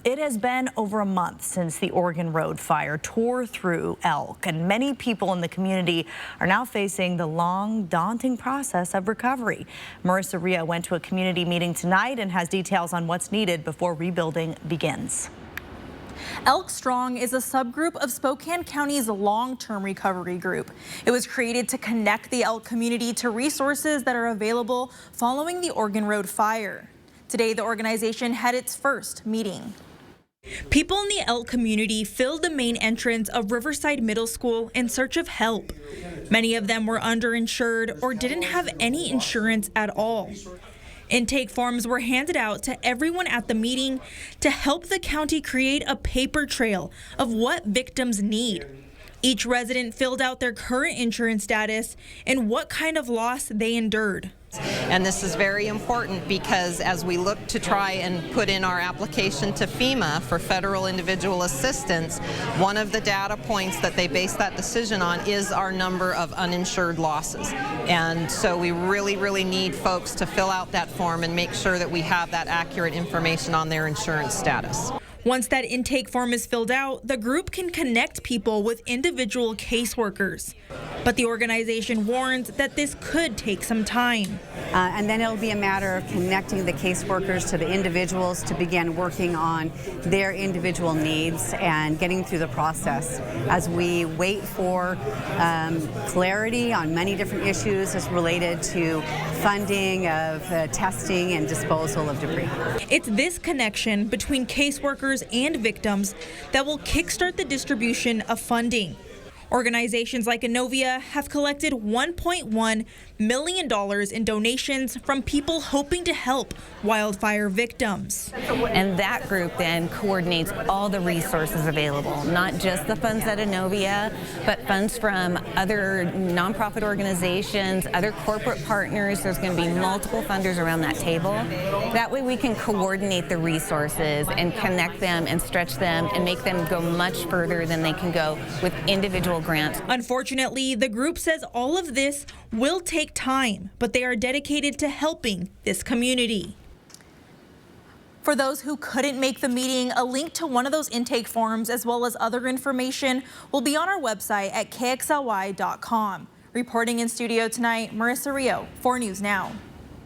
It has been over a month since the Oregon Road fire tore through Elk, and many people in the community are now facing the long, daunting process of recovery. Marissa Ria went to a community meeting tonight and has details on what's needed before rebuilding begins. Elk Strong is a subgroup of Spokane County's long-term recovery group. It was created to connect the Elk community to resources that are available following the Oregon Road fire. Today, the organization had its first meeting. People in the Elk community filled the main entrance of Riverside Middle School in search of help. Many of them were underinsured or didn't have any insurance at all. Intake forms were handed out to everyone at the meeting to help the county create a paper trail of what victims need. Each resident filled out their current insurance status and what kind of loss they endured. And this is very important because as we look to try and put in our application to FEMA for federal individual assistance, one of the data points that they base that decision on is our number of uninsured losses. And so we really need folks to fill out that form and make sure that we have that accurate information on their insurance status. Once that intake form is filled out, the group can connect people with individual caseworkers. But the organization warns that this could take some time. And then it'll be a matter of connecting the caseworkers to the individuals to begin working on their individual needs and getting through the process as we wait for clarity on many different issues as related to funding of testing and disposal of debris. It's this connection between caseworkers and victims that will kickstart the distribution of funding. Organizations like Inovia have collected $1.1 million in donations from people hoping to help wildfire victims. And that group then coordinates all the resources available, not just the funds at Inovia, but funds from other nonprofit organizations, other corporate partners. There's going to be multiple funders around that table. That way we can coordinate the resources and connect them and stretch them and make them go much further than they can go with individual grants. Unfortunately, the group says all of this will take time, but they are dedicated to helping this community. For those who couldn't make the meeting, a link to one of those intake forms as well as other information will be on our website at kxly.com. Reporting in studio tonight, Marissa Rio, 4 News Now.